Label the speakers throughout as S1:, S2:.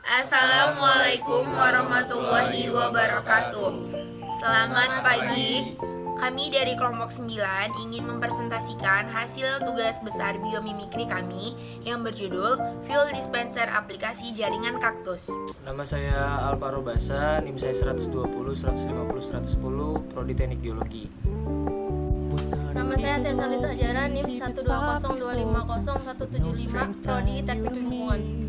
S1: Assalamualaikum warahmatullahi wabarakatuh. Selamat pagi. Kami dari kelompok 9 ingin mempresentasikan hasil tugas besar biomimikri kami yang berjudul Fuel Dispenser Aplikasi Jaringan Kaktus.
S2: Nama saya Alvaro Basa, NIM saya 120, 150, 110, Prodi Teknik Geologi.
S3: Nama saya Tessa Lisa Ajara, NIM 120250175, Prodi Teknik Lingkungan.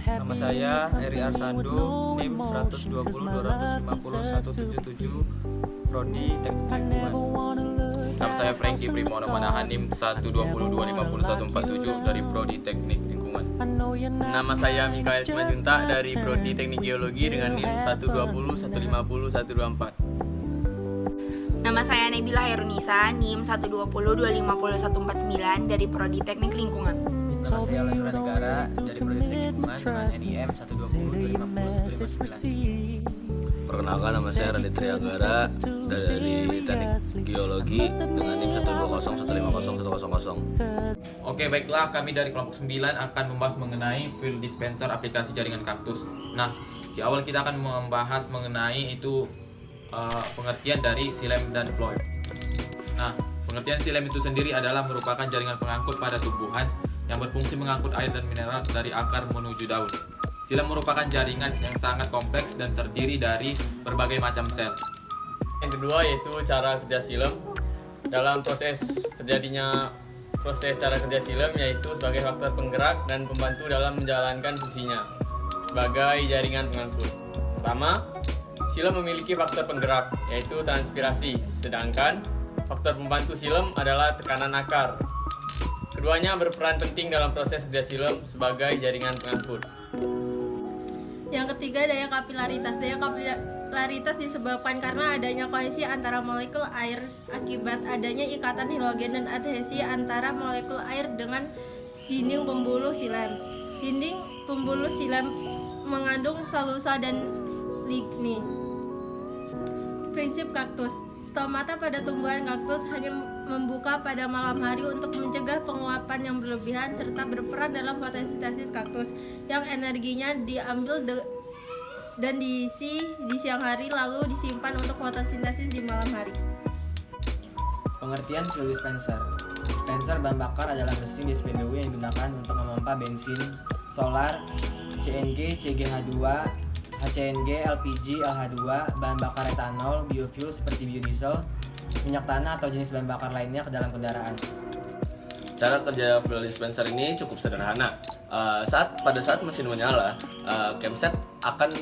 S2: Nama saya Eri Arsando, NIM 120-250-177, Prodi Teknik Lingkungan.
S4: Nama saya Franky Primono Manahan, NIM 120-250-147 dari Prodi Teknik Lingkungan.
S5: Nama saya Mikael Simanjuntak dari Prodi Teknik Geologi dengan NIM 120-150-124.
S1: Nama saya Nabila Herunisa, NIM 120-250-149 dari Prodi Teknik Lingkungan.
S6: Nama saya Layura Negara dari Prodi Teknik Lingkungan dengan NIM 120-250-159.
S4: Perkenalkan, nama saya Radit Triagara dari Teknik Geologi dengan NIM 120-150-100. Oke, baiklah, kami dari kelompok 9 akan membahas mengenai fuel dispenser aplikasi jaringan kaktus. Nah, di awal kita akan membahas mengenai itu pengertian dari xilem dan phloem. Nah, pengertian xilem itu sendiri adalah merupakan jaringan pengangkut pada tumbuhan yang berfungsi mengangkut air dan mineral dari akar menuju daun. Xilem merupakan jaringan yang sangat kompleks dan terdiri dari berbagai macam sel.
S5: Yang kedua yaitu cara kerja xilem. Dalam proses terjadinya cara kerja xilem yaitu sebagai faktor penggerak dan pembantu dalam menjalankan fungsinya sebagai jaringan pengangkut. Pertama, xilem memiliki faktor penggerak yaitu transpirasi, sedangkan faktor pembantu xilem adalah tekanan akar. Keduanya berperan penting dalam proses kerja xilem sebagai jaringan pengangkut.
S3: Yang ketiga, daya kapilaritas. Daya kapilaritas disebabkan karena adanya kohesi antara molekul air akibat adanya ikatan hidrogen dan adhesi antara molekul air dengan dinding pembuluh xilem. Dinding pembuluh xilem mengandung salusa dan lignin. Prinsip kaktus. Stomata pada tumbuhan kaktus hanya membuka pada malam hari untuk mencegah penguapan yang berlebihan serta berperan dalam fotosintesis kaktus yang energinya diambil dan diisi di siang hari lalu disimpan untuk fotosintesis di malam hari.
S6: Pengertian fuel dispenser. Dispenser bahan bakar adalah mesin di SPBU yang digunakan untuk memompa bensin, solar, CNG, CGH2, HCNG, LPG, LH2, bahan bakar etanol, biofuel seperti biodiesel, minyak tanah atau jenis bahan bakar lainnya ke dalam kendaraan.
S4: Cara kerja fuel dispenser ini cukup sederhana. Pada saat mesin menyala, camset akan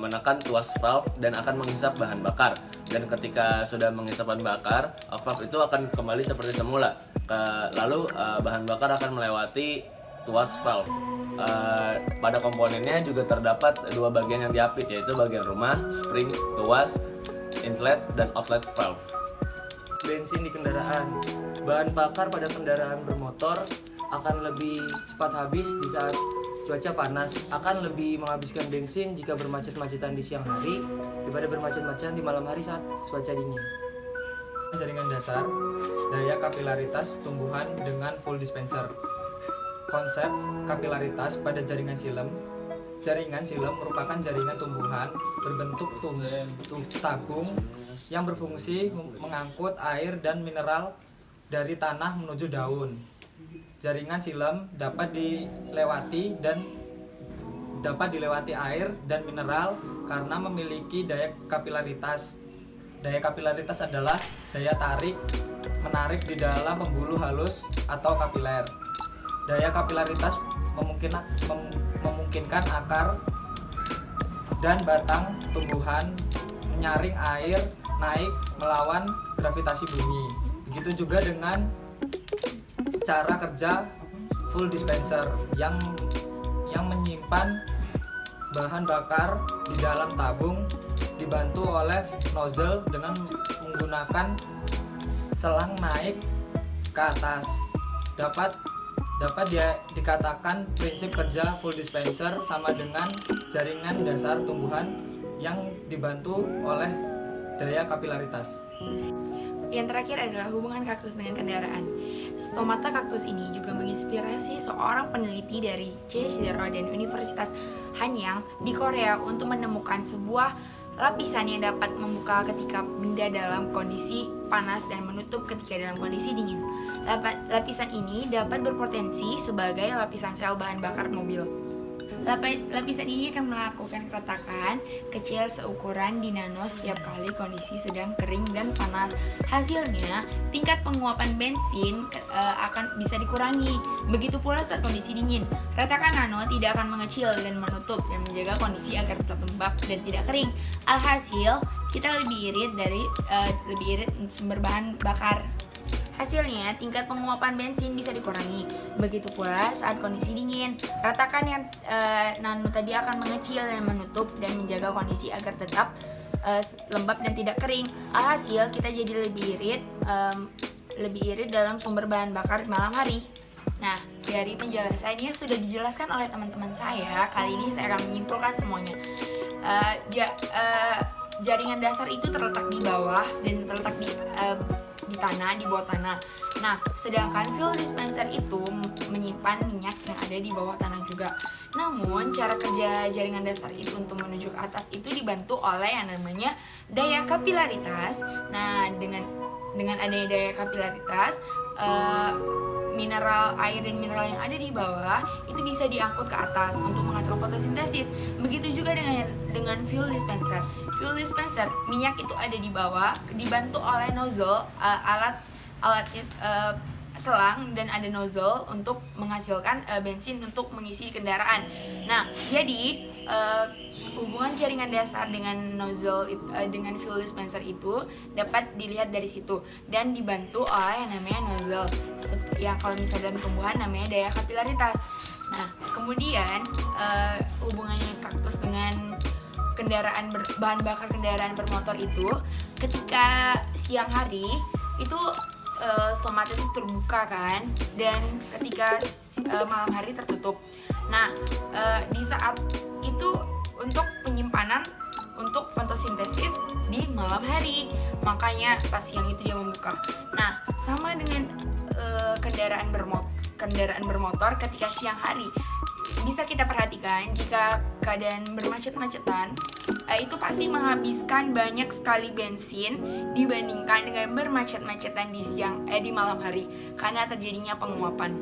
S4: menekan tuas valve dan akan menghisap bahan bakar. Dan ketika sudah menghisap bahan bakar, valve itu akan kembali seperti semula. Lalu bahan bakar akan melewati tuas valve. Pada komponennya juga terdapat dua bagian yang diapit, yaitu bagian rumah, spring, tuas, inlet, dan outlet valve.
S2: Bensin di kendaraan. Bahan bakar pada kendaraan bermotor akan lebih cepat habis di saat cuaca panas, akan lebih menghabiskan bensin jika bermacet-macetan di siang hari daripada bermacet-macetan di malam hari saat cuaca dingin. Jaringan dasar, daya kapilaritas tumbuhan dengan full dispenser. Konsep kapilaritas pada jaringan xilem. Jaringan xilem merupakan jaringan tumbuhan berbentuk tabung yang berfungsi mengangkut air dan mineral dari tanah menuju daun. Jaringan xilem dapat dilewati air dan mineral karena memiliki daya kapilaritas. Daya kapilaritas adalah daya menarik di dalam pembuluh halus atau kapiler. Daya kapilaritas memungkinkan akar dan batang tumbuhan menyaring air naik melawan gravitasi bumi. Begitu juga dengan cara kerja full dispenser yang menyimpan bahan bakar di dalam tabung dibantu oleh nozzle dengan menggunakan selang naik ke atas. Dapat dikatakan prinsip kerja full dispenser sama dengan jaringan dasar tumbuhan yang dibantu oleh daya kapilaritas.
S1: Yang terakhir adalah hubungan kaktus dengan kendaraan. Stomata kaktus ini juga menginspirasi seorang peneliti dari J0 dan Universitas Hanyang di Korea untuk menemukan sebuah lapisan yang dapat membuka ketika benda dalam kondisi panas dan menutup ketika dalam kondisi dingin. Lapisan ini dapat berpotensi sebagai lapisan sel bahan bakar mobil. Lapisan ini akan melakukan keretakan kecil seukuran di nano setiap kali kondisi sedang kering dan panas. Hasilnya, tingkat penguapan bensin akan bisa dikurangi. Begitu pula saat kondisi dingin. Retakan nano tidak akan mengecil dan menutup dan menjaga kondisi agar tetap lembab dan tidak kering. Alhasil, kita lebih irit sumber bahan bakar. Hasilnya, tingkat penguapan bensin bisa dikurangi. Begitu pula saat kondisi dingin. Retakan yang nano tadi akan mengecil dan menutup dan menjaga kondisi agar tetap lembab dan tidak kering. Alhasil, kita jadi lebih irit dalam sumber bahan bakar malam hari. Nah, dari penjelasannya sudah dijelaskan oleh teman-teman saya. Kali ini saya akan menyimpulkan semuanya. Jaringan dasar itu terletak di bawah dan terletak di tanah, di bawah tanah. Nah, sedangkan fuel dispenser itu menyimpan minyak yang ada di bawah tanah juga. Namun, cara kerja jaringan dasar itu untuk menuju ke atas itu dibantu oleh yang namanya daya kapilaritas. Nah, dengan adanya daya kapilaritas, mineral air dan mineral yang ada di bawah itu bisa diangkut ke atas untuk menghasilkan fotosintesis. Begitu juga dengan fuel dispenser. Fuel dispenser, minyak itu ada di bawah, dibantu oleh nozzle, selang, dan ada nozzle untuk menghasilkan bensin untuk mengisi kendaraan. Nah, jadi hubungan jaringan dasar dengan nozzle dengan fuel dispenser itu dapat dilihat dari situ dan dibantu oleh yang namanya nozzle, yang kalau misalnya dalam tumbuhan namanya daya kapilaritas. Nah, kemudian hubungannya kaktus dengan bahan bakar kendaraan bermotor itu, ketika siang hari itu stomata itu terbuka kan, dan ketika malam hari tertutup. Nah, di saat itu untuk penyimpanan untuk fotosintesis di malam hari, makanya pas siang itu dia membuka. Nah, sama dengan kendaraan bermotor ketika siang hari, bisa kita perhatikan jika keadaan bermacet-macetan, itu pasti menghabiskan banyak sekali bensin dibandingkan dengan bermacet-macetan di malam hari karena terjadinya penguapan.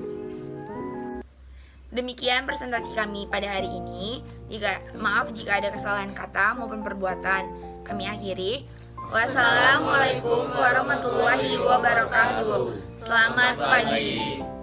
S1: Demikian presentasi kami pada hari ini. Maaf jika ada kesalahan kata maupun perbuatan. Kami akhiri. Wassalamualaikum warahmatullahi wabarakatuh. Selamat pagi.